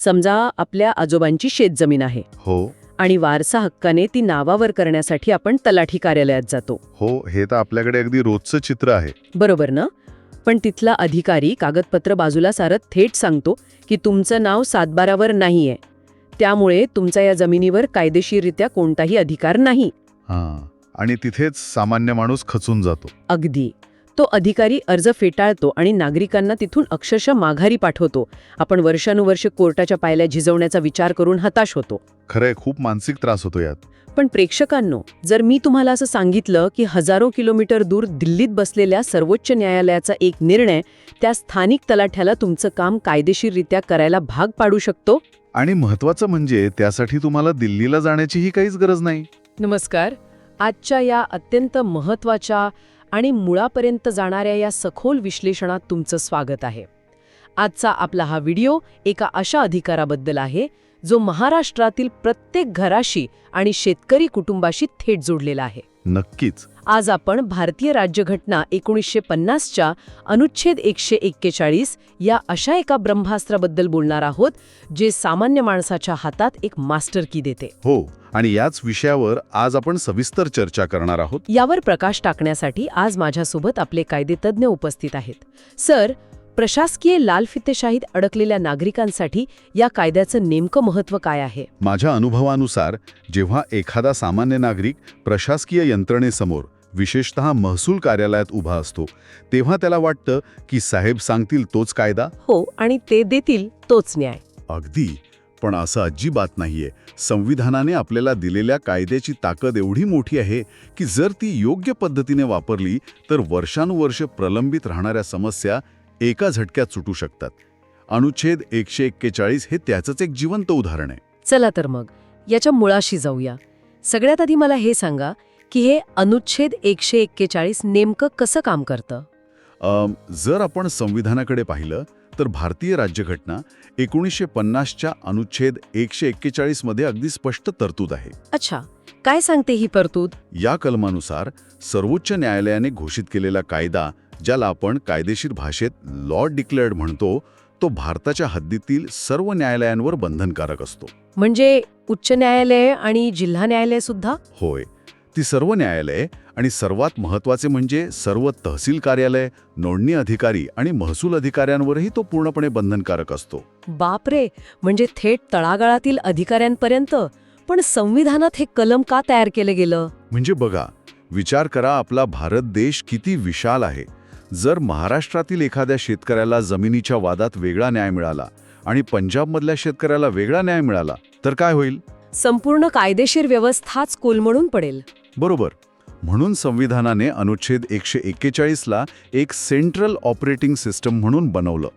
समजा आपल्या आजोबांची शेतजमीन आहे हो आणि वारसा हक्काने ती नावावर करण्यासाठी आपण तलाठी कार्यालयात जातो. हो, हे तर आपल्याकडे अगदी रोजचं चित्र आहे. बरोबर ना? पण तिथला अधिकारी कागदपत्र बाजूला सारत थेट सांगतो की तुमचं नाव सातबारावर नाहीये, त्यामुळे तुमचा या जमिनीवर कायदेशीररित्या कोणताही अधिकार नाही. हां, आणि तिथेच सामान्य माणूस खचून जातो. अगदी. तो अधिकारी अर्ज फेटाळतो आणि नागरिकांना तिथून अक्षरशः माघारी पाठवतो. आपण वर्षानुवर्ष कोर्टाच्या पायऱ्या झिजवण्याचा विचार करून हताश होतो. खरंय, खूप मानसिक त्रास होतो यात. पण प्रेक्षकांनो, जर मी तुम्हाला असं सांगितलं की हजारो किलोमीटर दूर दिल्लीत बसलेल्या सर्वोच्च न्यायालयाचा एक निर्णय त्या स्थानिक तलाठ्याला तुमचं काम कायदेशीररित्या करायला भाग पाडू शकतो. आणि महत्वाचं म्हणजे त्यासाठी तुम्हाला दिल्लीला जाण्याचीही काहीच गरज नाही. नमस्कार. आजच्या या अत्यंत महत्त्वाच्या आणि मुळापर्यंत जाणाऱ्या या सखोल विश्लेषणात तुमचं स्वागत आहे. आजचा आपला हा व्हिडिओ एका अशा अधिकाराबद्दल आहे जो महाराष्ट्रातील प्रत्येक घराशी आणि शेतकरी कुटुंबाशी थेट जोडलेला आहे. नक्कीच. आज आपण भारतीय राज्यघटना 1950च्या अनुच्छेद 141 या अशा एका ब्रह्मास्त्राबद्दल बोलणार आहोत जे सामान्य माणसाच्या हातात एक मास्टर की देते. हो, आणि याच विषयावर आज आपण सविस्तर चर्चा करणार आहोत. यावर प्रकाश टाकण्यासाठी आज माझ्यासोबत आपले कायदेतज्ञ उपस्थित आहेत. सर, प्रशासकीय लालफितेशाहीत अडकलेल्या नागरिकांसाठी या कायद्याचं नेमकं महत्त्व काय आहे? माझ्या अनुभवानुसार जेव्हा एखादा सामान्य नागरिक प्रशासकीय यंत्रणेसमोर, विशेषतः महसूल कार्यालयात उभा असतो, तेव्हा त्याला वाटतं की साहेब सांगतील तोच कायदा. हो, आणि ते देतील तोच न्याय. अगदी. पण असं अजिबात नाहीये. संविधानाने आपल्याला दिलेल्या कायद्याची ताकद एवढी मोठी आहे की जर ती योग्य पद्धतीने वापरली तर वर्षानुवर्ष प्रलंबित राहणाऱ्या समस्या एका झटक्यात सुटू शकतात. अनुच्छेद 141 हे त्याचंच एक जिवंत उदाहरण आहे. चला तर मग याच्या मुळाशी जाऊया. सगळ्यात आधी मला हे सांगा की हे अनुच्छेद 141 नेमकं कसं काम करतं? जर आपण संविधानाकडे पाहिलं तर भारतीय राज्यघटना 1950च्या अनुच्छेद 141 मध्ये अगदी स्पष्ट तरतूद आहे. अच्छा, काय सांगते ही तरतूद? या कलमानुसार सर्वोच्च न्यायालयाने घोषित केलेला कायदा, ज्याला आपण कायदेशीर भाषेत लॉ डिक्लेअर्ड म्हणतो, तो भारताच्या हद्दीतील सर्व न्यायालयांवर बंधनकारक असतो. म्हणजे उच्च न्यायालय आणि जिल्हा न्यायालय सुद्धा? होय, ती सर्व न्यायालये आणि सर्वात महत्त्वाचे म्हणजे सर्व तहसील कार्यालय, नोंदणी अधिकारी आणि महसूल अधिकाऱ्यांवरही तो पूर्णपणे बंधनकारक असतो. बापरे, म्हणजे थेट तळागाळातील अधिकाऱ्यांपर्यंत. पण संविधानात हे कलम का तयार केलं गेलं? म्हणजे बघा, विचार करा, आपला भारत देश किती विशाल आहे. जर महाराष्ट्रातील एखाद्या शेतकऱ्याला जमिनीच्या वादात वेगळा न्याय मिळाला आणि पंजाबमधल्या शेतकऱ्याला वेगळा न्याय मिळाला तर काय होईल? संपूर्ण कायदेशीर व्यवस्थाच कोलमडून पडेल. बरोबर. म्हणून संविधानाने अनुच्छेद 141ला एक सेंट्रल ऑपरेटिंग सिस्टम म्हणून बनवलं.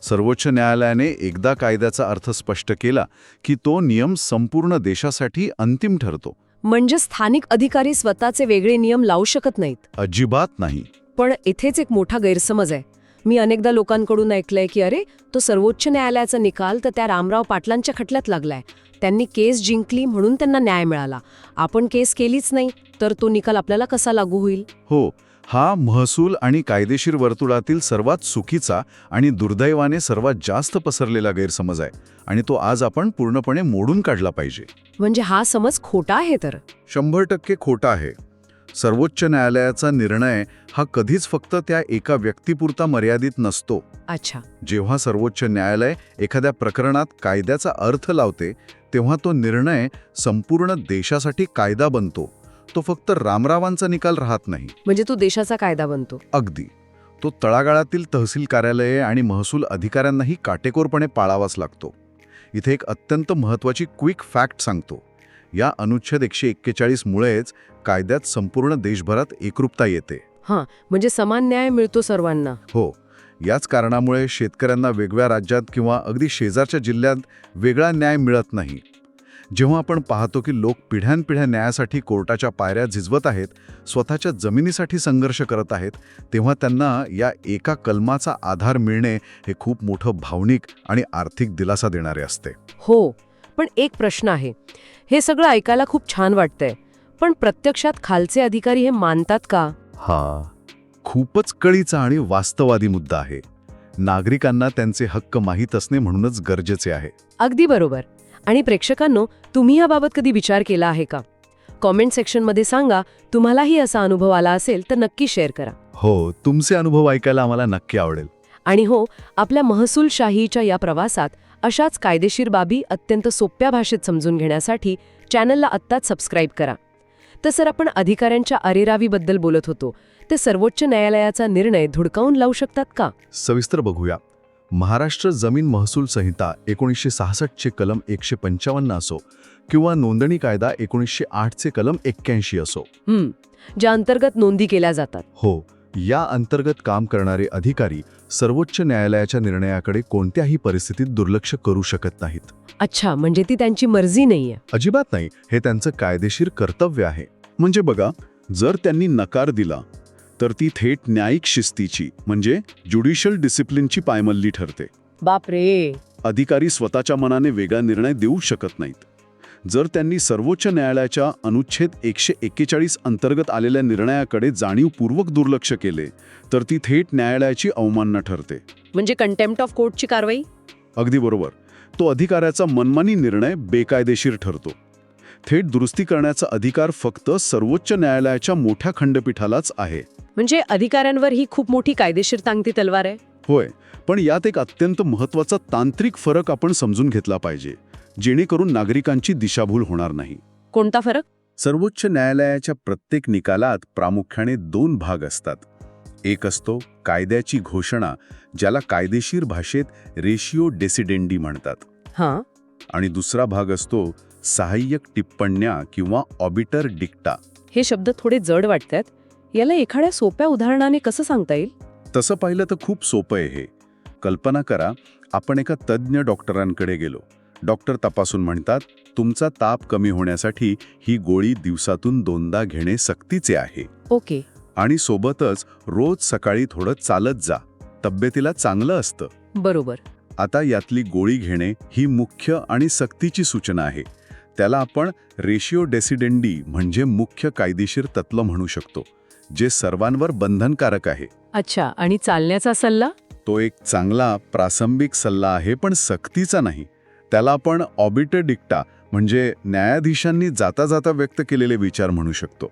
सर्वोच्च न्यायालयाने एकदा कायद्याचा अर्थ स्पष्ट केला की तो नियम संपूर्ण देशासाठी अंतिम ठरतो. म्हणजे स्थानिक अधिकारी स्वतःचे वेगळे नियम लावू शकत नाहीत? अजिबात नाही. पण इथेच एक मोठा गैरसमज आहे. मी अनेकदा लोकांकडून ऐकलंय की अरे, तो सर्वोच्च न्यायालयाचा निकाल तर त्या रामराव पाटलांच्या खटल्यात लागलाय, त्यांनी केस जिंकली म्हणून त्यांना न्याय मिळाला, आपण केस केलीच नाही तर तो निकाल आपल्याला कसा लागू होईल? हो, हा महसूल आणि कायदेशीर वर्तुळातील सर्वात चुकीचा आणि दुर्दैवाने सर्वात जास्त पसरलेला गैरसमज आहे आणि तो आज आपण पूर्णपणे मोडून काढला पाहिजे. म्हणजे हा समज खोटा आहे? तर 100% खोटा आहे. सर्वोच्च न्यायालयाचा निर्णय हा कधीच फक्त त्या एका व्यक्तीपुरता मर्यादित नसतो. अच्छा. जेव्हा सर्वोच्च न्यायालय एखाद्या प्रकरणात कायद्याचा अर्थ लावते तेव्हा तो निर्णय संपूर्ण देशासाठी कायदा बनतो. तो फक्त रामरावांचा निकाल राहत नाही. म्हणजे तो देशाचा कायदा बनतो? अगदी. तो तळागाळातील तहसील कार्यालये आणि महसूल अधिकाऱ्यांनाही काटेकोरपणे पाळावाच लागतो. इथे एक अत्यंत महत्त्वाची क्विक फॅक्ट सांगतो. या अनुच्छेद 141 मुळेच कायद्यात संपूर्ण देशभरात एकरूपता येते. हां, म्हणजे समान न्याय मिळतो सर्वांना. हो, याच कारणामुळे शेतकऱ्यांना वेगळ्या राज्यात किंवा अगदी शेजारच्या जिल्ह्यात वेगळा न्याय मिळत नाही. जेव्हा आपण पाहतो की लोक पिढ्यानपिढ्या न्यायासाठी कोर्टाच्या पायऱ्या झिजवत आहेत, स्वतःच्या जमिनीसाठी संघर्ष करत आहेत, तेव्हा त्यांना या एका कलमाचा आधार मिळणे हे खूप मोठं भावनिक आणि आर्थिक दिलासा देणारे असते. हो, पण एक प्रश्न आहे. हे सगळं ऐकायला खूप छान वाटतंय, पण प्रत्यक्षात खालचे अधिकारी हे मानतात का? हा खूपच कळीचा आणि वास्तववादी मुद्दा आहे. नागरिकांना त्यांचे हक्क माहीत असणे म्हणूनच गरजेचे आहे. अगदी बरोबर. आणि प्रेक्षकांनो, तुम्ही याबाबत कधी विचार केला आहे का? कॉमेंट सेक्शनमध्ये सांगा. तुम्हालाही असा अनुभव आला असेल तर नक्की शेअर करा. हो, तुमचे अनुभव ऐकायला आम्हाला नक्की आवडेल. आणि हो, आपल्या महसूलशाहीच्या या प्रवासात अशाच कायदेशीर बाबी अत्यंत सोप्या भाषेत समजून घेण्यासाठी चॅनलला आत्ताच सबस्क्राईब करा. तर सर, आपण अधिकाऱ्यांच्या अरेरावीबद्दल बोलत होतो. ते सर्वोच्च न्यायालयाचा निर्णय धुडकावून लावू शकतात का? सविस्तर बघूया. महाराष्ट्र जमीन महसूल संहिता 1966 चे कलम 155 असो किंवा नोंदणी कायदा 1908 चे कलम 81 असो, ज्या अंतर्गत नोंदी केल्या जातात. हो, या अंतर्गत काम करणारे अधिकारी सर्वोच्च न्यायालयाच्या निर्णयाकडे कोणत्याही परिस्थितीत दुर्लक्ष करू शकत नाहीत. अच्छा, म्हणजे ती त्यांची मर्जी नाहीये. अजिबात नाही. हे त्यांचं कायदेशीर कर्तव्य आहे. म्हणजे बघा, जर त्यांनी नकार दिला तर ती थेट न्यायिक शिस्तीची म्हणजे ज्युडिशियल डिसिप्लिनची पायमल्ली ठरते. बापरे. अधिकारी स्वतःच्या मनाने वेगळा निर्णय देऊ शकत नाहीत. जर त्यांनी सर्वोच्च न्यायालयाच्या अनुच्छेद 141 अंतर्गत आलेल्या निर्णयाकडे जाणीवपूर्वक दुर्लक्ष केले तर ती थेट न्यायालयाची अवमानना ठरते. म्हणजे कंटेम्प्ट ऑफ कोर्टची कारवाई. अगदी बरोबर. तो अधिकाऱ्याचा मनमानी निर्णय बेकायदेशीर ठरतो. थेट दुरुस्ती करण्याचा अधिकार फक्त सर्वोच्च न्यायालयाच्या मोठ्या खंडपीठालाच आहे. म्हणजे अधिकाऱ्यांवर ही खूप मोठी कायदेशीर टांगती तलवार आहे. होय, पण यात एक अत्यंत महत्त्वाचा तांत्रिक फरक आपण समजून घेतला पाहिजे, जेणेकरून नागरिकांची दिशाभूल होणार नाही. कोणता फरक? सर्वोच्च न्यायालयाच्या प्रत्येक निकालात प्रामुख्याने 2 भाग असतात. एक असतो कायद्याची घोषणा, ज्याला कायदेशीर भाषेत रेशिओ डेसिडेंडी म्हणतात. हां. आणि दुसरा भाग असतो सहाय्यक टिप्पण्या किंवा ऑबिटर डिक्टा. हे शब्द थोडे जड वाटतात. याला एखाद्या सोप्या उदाहरणाने कसं सांगता येईल? तसं पाहिलं तर खूप सोपं आहे हे. कल्पना करा, आपण एका तज्ज्ञ डॉक्टरांकडे गेलो. डॉक्टर तपासून म्हणतात, तुमचा ताप कमी होण्यासाठी ही गोळी दिवसातून 2दा घेणे सक्तीचे आहे. ओके. आणि सोबतच रोज सकाळी थोडं चालत जा, तब्येतीला चांगलं असतं. बरोबर. आता यातली गोळी घेणे ही मुख्य आणि सक्तीची सूचना आहे. त्याला आपण रेशिओ डेसिडेंडी म्हणजे मुख्य कायदेशीर तत्त्व म्हणू शकतो, जे सर्वांवर बंधनकारक आहे. अच्छा, आणि चालण्याचा सल्ला? तो एक चांगला प्रासंगिक सल्ला आहे, पण सक्तीचा नाही. त्याला आपण ऑबिटर डिक्टा म्हणजे न्यायाधीशांनी जाता जाता व्यक्त केलेले विचार म्हणू शकतो.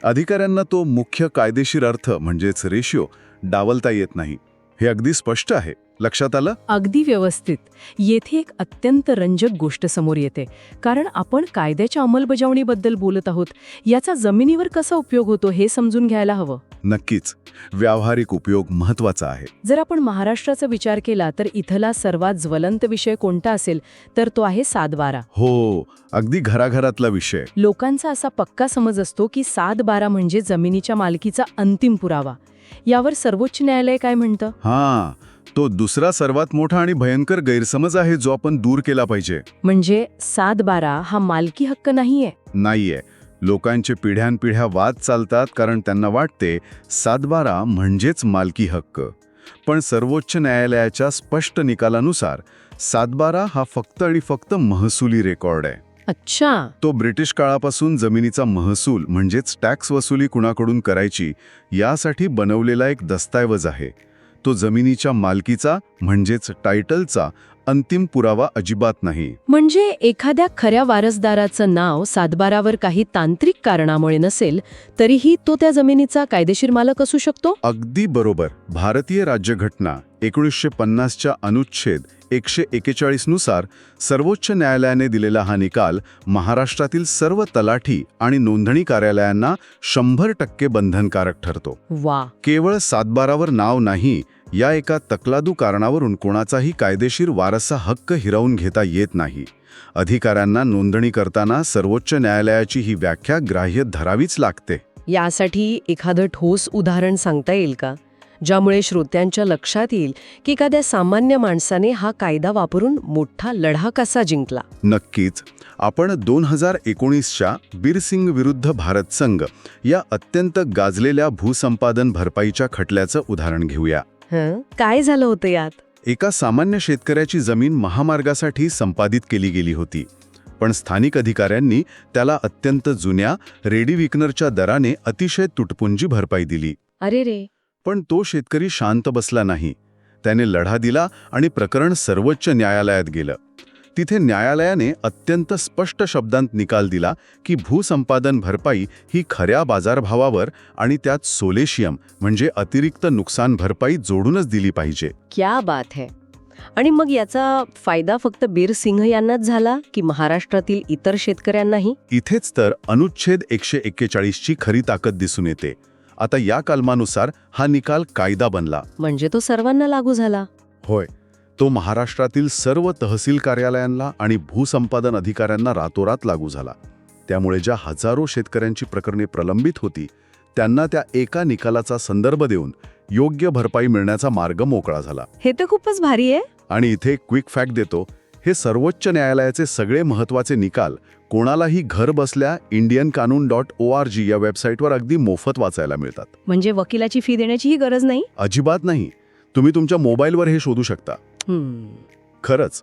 अधिकाऱ्यांना तो मुख्य कायदेशीर अर्थ म्हणजेच रेशिओ डावलता येत नाही. हे अगदी स्पष्ट आहे. लक्षात आलं? अगदी व्यवस्थित. येथे एक अत्यंत रंजक गोष्ट समोर येते, कारण आपण कायद्याच्या अंमलबजावणीबद्दल बोलत आहोत. याचा जमिनीवर कसा उपयोग होतो हे समजून घ्यायला हवं. नक्कीच. व्यावहारिक उपयोग महत्त्वाचा आहे. जर आपण महाराष्ट्राचा विचार केला तर इथला सर्वात ज्वलंत विषय कोणता असेल तर तो आहे 7/12. हो, अगदी घराघरातला विषय. लोकांचा असा पक्का समज असतो की 7/12 म्हणजे जमिनीच्या मालकीचा अंतिम पुरावा. यावर सर्वोच्च न्यायालय काय म्हणतं? हां, तो दुसरा सर्वात मोठा आणि भयंकर गैरसमज आहे, जो आपण दूर केला पाहिजे. म्हणजे 7/12 हा मालकी हक्क नाहीये. नाहीये. लोकांचे पिढ्यानपिढ्या वाद चालतात कारण त्यांना वाटते 7/12 म्हणजेच मालकी हक्क. पण सर्वोच्च न्यायालयाच्या स्पष्ट निकालानुसार 7/12 हा फक्त आणि फक्त महसुली रेकॉर्ड आहे. अच्छा. तो ब्रिटिश काळापासून जमिनीचा महसूल म्हणजेच टॅक्स वसुली कुणाकडून करायची यासाठी बनवलेला एक दस्तऐवज आहे. तो जमिनीच्या मालकीचा म्हणजेच टायटलचा अंतिम पुरावा अजिबात नाही. म्हणजे एखाद्या खऱ्या वारसदाराचं नाव 7/12 काही तांत्रिक कारणामुळे नसेल तरीही तो त्या जमिनीचा कायदेशीर मालक असू शकतो. अगदी बरोबर. भारतीय राज्यघटना 1950च्या अनुच्छेद 141 नुसार सर्वोच्च न्यायालयाने दिलेला हा निकाल महाराष्ट्रातील सर्व तलाठी आणि नोंदणी कार्यालयांना 100% बंधनकारक ठरतो. वा. केवळ 7/12 नाव नाही, या एका तकलादू कारणावरून कोणाचाही कायदेशीर वारसा हक्क हिरावून घेता येत नाही. अधिकाऱ्यांना नोंदणी करताना सर्वोच्च न्यायालयाची ही व्याख्या ग्राह्य धरावीच लागते. यासाठी एखादं ठोस उदाहरण सांगता येईल का, ज्यामुळे श्रोत्यांच्या लक्षात येईल की एखाद्या सामान्य माणसाने हा कायदा वापरून मोठा लढा कसा जिंकला? नक्कीच. आपण 2019च्या बीरसिंग विरुद्ध भारत संघ या अत्यंत गाजलेल्या भूसंपादन भरपाईच्या खटल्याचं उदाहरण घेऊया. काय झालं होतं यात? एका सामान्य शेतकऱ्याची जमीन महामार्गासाठी संपादित केली गेली होती, पण स्थानिक अधिकाऱ्यांनी त्याला अत्यंत जुन्या रेडी विकनरच्या दराने अतिशय तुटपुंजी भरपाई दिली. अरे रे. पण तो शेतकरी शांत बसला नाही. त्याने लढा दिला आणि प्रकरण सर्वोच्च न्यायालयात गेलं. तिथे न्यायालयाने अत्यंत स्पष्ट शब्दांत निकाल दिला की भूसंपादन भरपाई ही खऱ्या बाजारभावावर आणि त्यात सोलेशियम म्हणजे अतिरिक्त नुकसान भरपाई जोडूनच दिली पाहिजे. क्या बात है. आणि मग याचा फायदा फक्त बीर सिंह यांनाच झाला की महाराष्ट्रातील इतर शेतकऱ्यांनाही? इथेच तर अनुच्छेद 141 ची खरी ताकद दिसून येते. आता या कलमानुसार हा निकाल कायदा बनला. म्हणजे तो सर्वांना लागू झाला? होय, तो महाराष्ट्रातील सर्व तहसील कार्यालयांना आणि भूसंपादन अधिकाऱ्यांना रातोरात लागू झाला. त्यामुळे ज्या हजारो शेतकऱ्यांची प्रकरणे प्रलंबित होती त्यांना त्या एका निकालाचा संदर्भ देऊन योग्य भरपाई मिळण्याचा मार्ग मोकळा झाला. हे तर खूपच भारी आहे. आणि इथे क्विक फॅक्ट देतो, हे सर्वोच्च न्यायालयाचे सगळे महत्त्वाचे निकाल कोणालाही घर बसल्या indianqanun.org या वेबसाईटवर अगदी मोफत वाचायला मिळतात. म्हणजे वकिलाची फी देण्याचीही गरज नाही? अजिबात नाही. तुम्ही तुमच्या मोबाईलवर हे शोधू शकता. खरंच,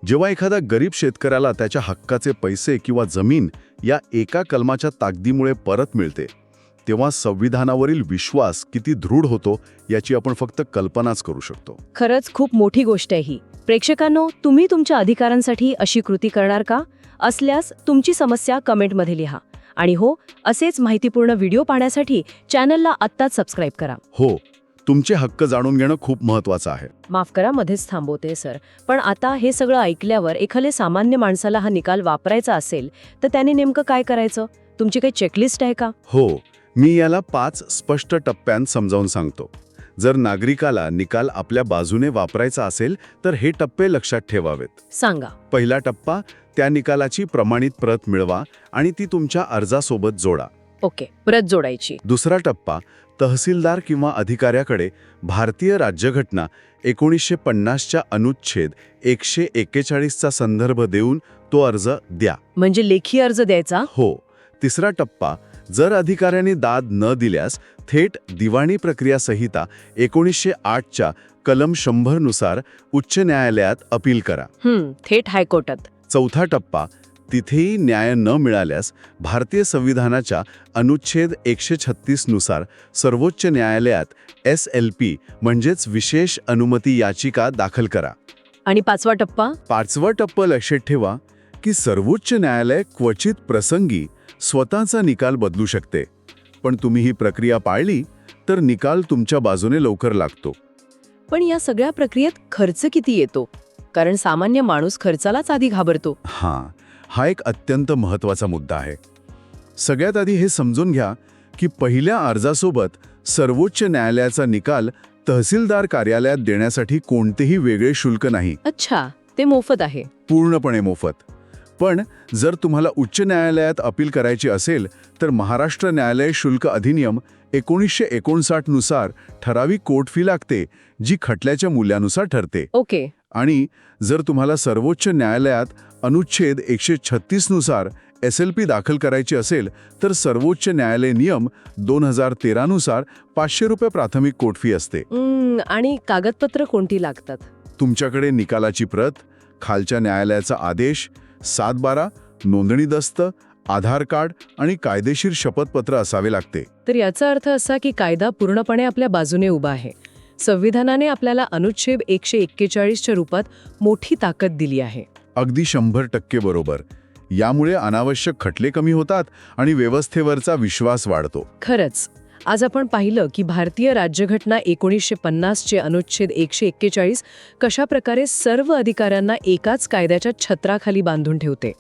जेव्हा एखादा गरीब शेतकऱ्याला त्याच्या हक्काचे पैसे किंवा जमीन या एका कलमाच्या ताकदीमुळे परत मिळते, तेव्हा संविधानावरील विश्वास किती दृढ होतो याची आपण फक्त कल्पनाच करू शकतो. खरंच खूप मोठी गोष्ट आहे ही. प्रेक्षकांनो, तुम्ही तुमच्या अधिकारांसाठी अशी कृती करणार का? असल्यास तुमची समस्या कमेंटमध्ये लिहा. आणि हो, असेच माहितीपूर्ण व्हिडिओ पाहण्यासाठी चॅनलला आत्ताच सबस्क्राईब करा. हो, तुमचे हक्क जाणून घेणं खूप महत्त्वाचं आहे. माफ करा, मध्येच थांबवते सर. पण आता हे सगळं ऐकल्यावर एखाद्या सामान्य माणसाला हा निकाल वापरायचा असेल तर त्याने नेमकं काय करायचं? तुमची काही चेकलिस्ट आहे का? हो, मी याला 5 स्पष्ट टप्प्यांत समजावून सांगतो. जर नागरिकाला निकाल आपल्या बाजूने वापरायचा असेल तर हे टप्पे लक्षात ठेवावेत. सांगा. पहिला टप्पा, त्या निकालाची प्रमाणित प्रत मिळवा आणि ती तुमच्या अर्जासोबत जोडा. ओके, प्रत जोडायची. दुसरा टप्पा, तहसीलदार किंवा अधिकाऱ्याकडे भारतीय राज्यघटना 1950च्या अनुच्छेद 141चा संदर्भ देऊन तो अर्ज द्या. म्हणजे लेखी अर्ज द्यायचा? हो. तिसरा टप्पा, जर अधिकाऱ्यांनी दाद न दिल्यास थेट दिवाणी प्रक्रिया संहिता 1908च्या कलम 100 नुसार उच्च न्यायालयात अपील करा. थेट हायकोर्टात. चौथा टप्पा, तिथेही न्याय न मिळाल्यास भारतीय संविधानाच्या अनुच्छेद 136 नुसार सर्वोच्च न्यायालयात SLP म्हणजेच विशेष अनुमती याचिका दाखल करा. आणि पाचवा टप्पा? पाचवा टप्पा लक्षात ठेवा की सर्वोच्च न्यायालय क्वचित प्रसंगी स्वतःचा निकाल बदलू शकते. पण तुम्ही ही प्रक्रिया पाळली तर निकाल तुमच्या बाजूने लवकर लागतो. पण या सगळ्या प्रक्रियेत खर्च किती येतो? कारण सामान्य माणूस खर्चालाच आधी घाबरतो. हा एक अत्यंत महत्त्वाचा मुद्दा आहे. सगळ्यात आधी हे समजून घ्या की पहिल्या अर्जासोबत सर्वोच्च न्यायालयाचा निकाल तहसीलदार कार्यालयात देण्यासाठी कोणतेही वेगळे शुल्क नाही. अच्छा, ते मोफत आहे? पूर्णपणे मोफत. पण जर तुम्हाला उच्च न्यायालयात अपील करायची असेल तर महाराष्ट्र न्यायालय शुल्क अधिनियम 1959 नुसार ठराविक कोर्ट फी लागते, जी खटल्याच्या मूल्यानुसार ठरते. ओके. आणि जर तुम्हाला सर्वोच्च न्यायालयात अनुच्छेद 136 नुसार SLP दाखल करायची असेल तर सर्वोच्च न्यायालय नियम 2013 नुसार 500 रुपये प्राथमिक कोर्ट फी असते. आणि कागदपत्र कोणती लागतात? तुमच्याकडे निकालाची प्रत, खालच्या न्यायालयाचा आदेश, 7/12, नोंदणी दस्त, आधार कार्ड आणि कायदेशीर शपथपत्र असावे लागते. तर याचा अर्थ असा की कायदा पूर्णपणे आपल्या बाजूने उभा आहे. संविधानाने आपल्याला अनुच्छेद 141च्या रूपात मोठी ताकद दिली आहे. अगदी 100% बरोबर. यामुळे अनावश्यक खटले कमी होतात आणि व्यवस्थेवरचा विश्वास वाढतो. खरंच, आज आपण पाहिलं की भारतीय राज्यघटना 1950चे अनुच्छेद 141 कशाप्रकारे सर्व अधिकाऱ्यांना एकाच कायद्याच्या छत्राखाली बांधून ठेवते.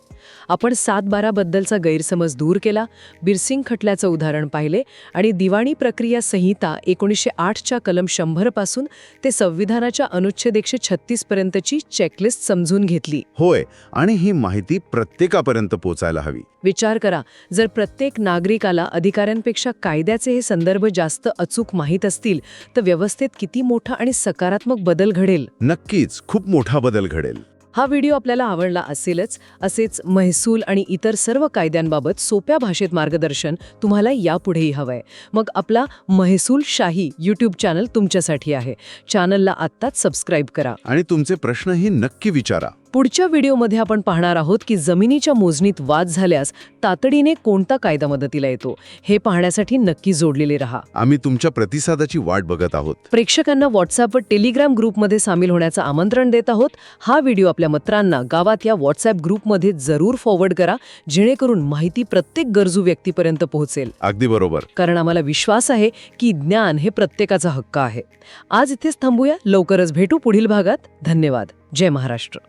आपण 7/12 बद्दलचा गैरसमज दूर केला, बिरसिंग खटल्याचं उदाहरण पाहिले आणि दिवाणी प्रक्रिया संहिता 1908च्या कलम 100 पासून ते संविधानाच्या अनुच्छेद 136 पर्यंतची चेकलिस्ट समजून घेतली. होय, आणि ही माहिती प्रत्येकापर्यंत पोहोचायला हवी. विचार करा, जर प्रत्येक नागरिकाला अधिकाऱ्यांपेक्षा कायद्याचे हे संदर्भ जास्त अचूक माहीत असतील तर व्यवस्थेत किती मोठा आणि सकारात्मक बदल घडेल. नक्कीच खूप मोठा बदल घडेल. हा व्हिडिओ आपल्याला आवडला असेलच. असेच महसूल आणि इतर सर्व कायद्यांबाबत सोप्या भाषेत मार्गदर्शन तुम्हाला यापुढेही हवंय. मग आपला महसूल शाही यूट्यूब चॅनल तुमच्यासाठी आहे. चॅनलला आत्ताच सबस्क्राईब करा. आणि तुमचे प्रश्नही नक्की विचारा. पुढच्या व्हिडिओमध्ये आपण पाहणार आहोत की जमिनीच्या मोजणीत वाद झाल्यास तातडीने कोणता कायदा मदतीला येतो. हे पाहण्यासाठी नक्की जोडलेले रहा. आम्ही तुमच्या प्रतिसादाची वाट बघत आहोत. प्रेक्षकांना व्हॉट्सॲपवर टेलिग्राम ग्रुपमध्ये सामील होण्याचं आमंत्रण देत आहोत. हा व्हिडिओ आपल्या मित्रांना गावात या व्हॉट्सॲप ग्रुपमध्ये जरूर फॉरवर्ड करा, जेणेकरून माहिती प्रत्येक गरजू व्यक्तीपर्यंत पोहोचेल. अगदी बरोबर. कारण आम्हाला विश्वास आहे की ज्ञान हे प्रत्येकाचा हक्क आहे. आज इथेच थांबूया. लवकरच भेटू पुढील भागात. धन्यवाद. जय महाराष्ट्र.